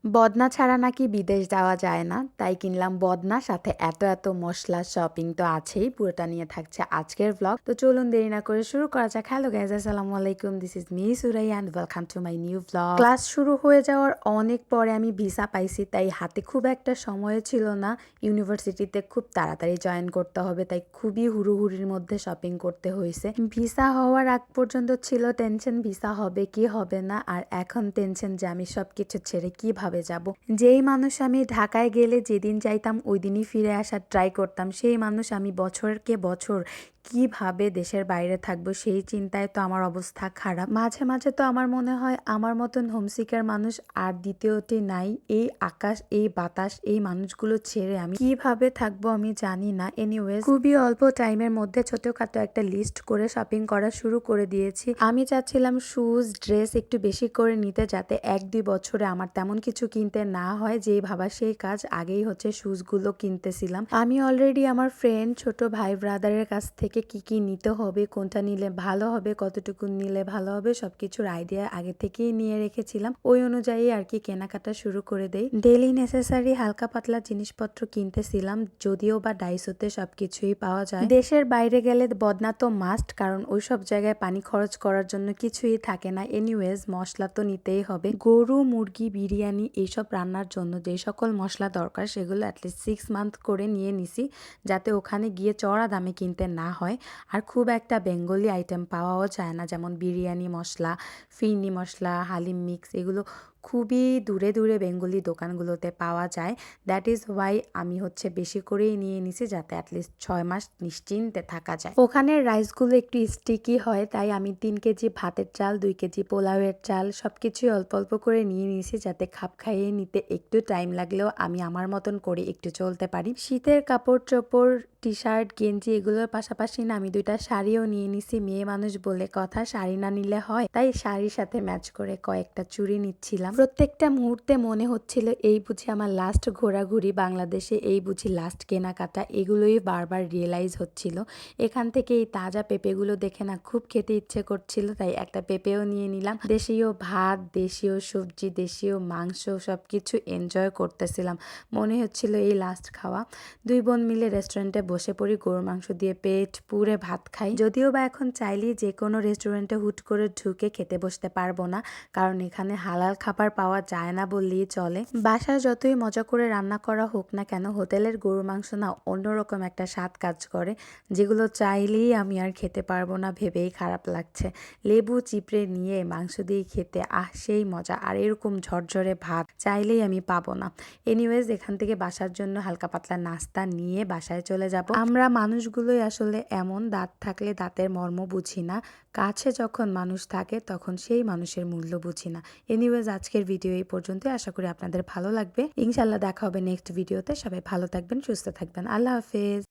বদনা ছাড়া নাকি বিদেশ যাওয়া যায় না, তাই কিনলাম বদনা, সাথে এত মসলা, শপিং তো আছেই। পুরোটা নিয়ে থাকছে আজকের ব্লগ। তো চলুন দেরি না করে শুরু করা যাক। হ্যালো গাইজ, আসসালামু আলাইকুম, দিস ইজ মি সুরাই and welcome to my new blog. Class শুরু হয়ে যাওয়ার অনেক পরে আমি ভিসা পাইছি, তাই হাতে খুব একটা সময় ছিল না। ইউনিভার্সিটিতে খুব তাড়াতাড়ি জয়েন করতে হবে, তাই খুবই হুড়োহুড়ির মধ্যে শপিং করতে হয়েছে। ভিসা হওয়ার আগ পর্যন্ত ছিল টেনশন ভিসা হবে কি হবে না, আর এখন টেনশন যে আমি সবকিছু ছেড়ে কিভাবে যাব। যেই মানুষ আমি ঢাকায় গেলে যেদিন যাইতাম ওই দিনই ফিরে আসার ট্রাই করতাম, সেই মানুষ আমি বছরকে বছর কিভাবে দেশের বাইরে থাকবো সেই চিন্তায় তো আমার অবস্থা খারাপ। মাঝে মাঝে তো আমার মনে হয় আমার মতন হোমসিকের মানুষ আর দ্বিতীয়টি নাই। এই আকাশ, এই বাতাস, এই মানুষগুলো ছেড়ে আমি কিভাবে থাকবো আমি জানি না। এনিওয়েজ, খুবই অল্প টাইমের মধ্যে ছোটখাটো একটা লিস্ট করে শপিং করা শুরু করে দিয়েছি। আমি চাচ্ছিলাম শুজ, ড্রেস একটু বেশি করে নিতে, যাতে 1-2 বছরে আমার তেমন কিছু কিনতে না হয়। যেই ভাবা সেই কাজ, আগেই হচ্ছে শুজগুলো কিনতেছিলাম। আমি অলরেডি আমার ফ্রেন্ড, ছোট ভাই ব্রাদারের কাছ থেকে কি নিতে হবে, কোনটা নিলে ভালো হবে, কতটুকু নিলে ভালো হবে, সবকিছুর আইডিয়া আগে থেকেই নিয়ে রেখেছিলাম। ওই অনুযায়ী আর কি কেনাকাটা শুরু করে দেই। ডেইলি নেসেসারি হালকা পাতলা জিনিসপত্র কিনতেছিলাম, যদিও বা ডাইসোতে সবকিছুই পাওয়া যায়। দেশের বাইরে গেলে বদনা তো মাস্ট, কারণ ওই সব জায়গায় পানি খরচ করার জন্য কিছুই থাকে না। এনিওয়েজ, মশলা তো নিতেই হবে। গরু, মুরগি, বিরিয়ানি এইসব রান্নার জন্য যে সকল মশলা দরকার সেগুলো অ্যাটলিস্ট 6 মান্থ করে নিয়ে নিছি, যাতে ওখানে গিয়ে চড়া দামে কিনতে না হয়। আর খুব একটা বেঙ্গলি আইটেম পাওয়াও যায় না, যেমন বিরিয়ানি মশলা, ফিরনি মশলা, হালিম মিক্স, এগুলো খুবই দূরে দূরে বেঙ্গলি দোকানগুলোতে পাওয়া যায়। দ্যাট ইজ ওয়াই আমি হচ্ছে বেশি করেই নিয়ে নিছি, যাতে অ্যাটলিস্ট 6 মাস নিশ্চিন্তে থাকা যায়। ওখানের রাইসগুলো একটু স্টিকি হয়, তাই আমি 3 কেজি ভাতের চাল, 2 কেজি পোলাওয়ের চাল সবকিছুই অল্প অল্প করে নিয়ে নিয়েছি, যাতে খাপ খাইয়ে নিতে একটু টাইম লাগলেও আমি আমার মতন করে একটু চলতে পারি। শীতের কাপড় চোপড়, টি শার্ট, গেঞ্জি এগুলোর পাশাপাশি না আমি 2টা শাড়িও নিয়ে নিছি। মেয়ে মানুষ বলে কথা, শাড়ি না নিলে হয়, তাই শাড়ির সাথে ম্যাচ করে কয়েকটা চুড়ি নিচ্ছিলাম। প্রত্যেকটা মুহূর্তে মনে হচ্ছিল এই বুঝি আমার লাস্ট ঘোরাঘুরি বাংলাদেশে, এই বুঝি লাস্ট কেনাকাটা, এগুলোই বারবার রিয়েলাইজ হচ্ছিল। এখান থেকে এই তাজা পেঁপেগুলো দেখে না খুব খেতে ইচ্ছে করছিল, তাই একটা পেঁপেও নিয়ে নিলাম। দেশীয় ভাত, দেশীয় সবজি, দেশীয় মাংস সবকিছু এনজয় করতেছিলাম। মনে হচ্ছিল এই লাস্ট খাওয়া। 2 বোন মিলে রেস্টুরেন্টে বসে পড়ি, গরুর মাংস দিয়ে পেট পুরে ভাত খাই। যদিও বা এখন চাইলেই যে কোনো রেস্টুরেন্টে হুট করে ঢুকে খেতে বসতে পারবো না, কারণ এখানে হালাল খাবার পাওয়া যায় না বললেই চলে। বাসায় যতই মজা করে রান্না করা হোক না কেন, হোটেলের গরুর মাংস না অন্যরকম একটা স্বাদ কাজ করে, যেগুলো চাইলেই আমি আর খেতে পারবো না ভেবেই খারাপ লাগছে। লেবু চিপড়ে নিয়ে মাংস দিয়ে খেতে সেই মজা, আর এরকম ঝরঝরে ভাত চাইলেই আমি পাবো না। এনিওয়েজ, এখান থেকে বাসার জন্য হালকা পাতলা নাস্তা নিয়ে বাসায় চলে যাব। আমরা মানুষগুলোই আসলে এমন, দাঁত থাকলে দাঁতের মর্ম বুঝি না, কাছে যখন মানুষ থাকে তখন সেই মানুষের মূল্য বুঝি না। এনিওয়েজ, আজকের ভিডিও এই পর্যন্ত। আশা করি আপনাদের ভালো লাগবে। ইনশাল্লাহ দেখা হবে নেক্সট ভিডিওতে। সবাই ভালো থাকবেন, সুস্থ থাকবেন। আল্লাহ হাফেজ।